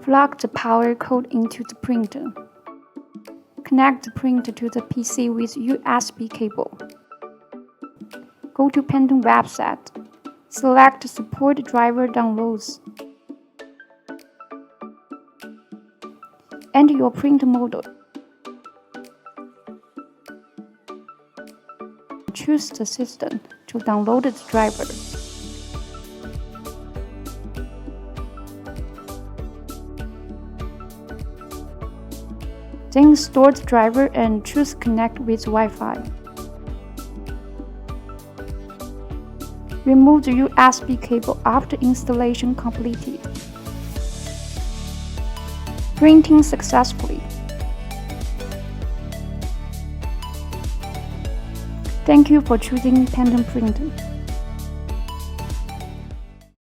Plug the power cord into the printer. Connect the printer to the PC with USB cable. Go to Pantone website. Select Support Driver Downloads. Enter your print model. Choose the system to download the driver. Then install the driver and choose Connect with Wi-Fi. Remove the USB cable after installation completed. Printing successfully. Thank you for choosing Pantone Printer.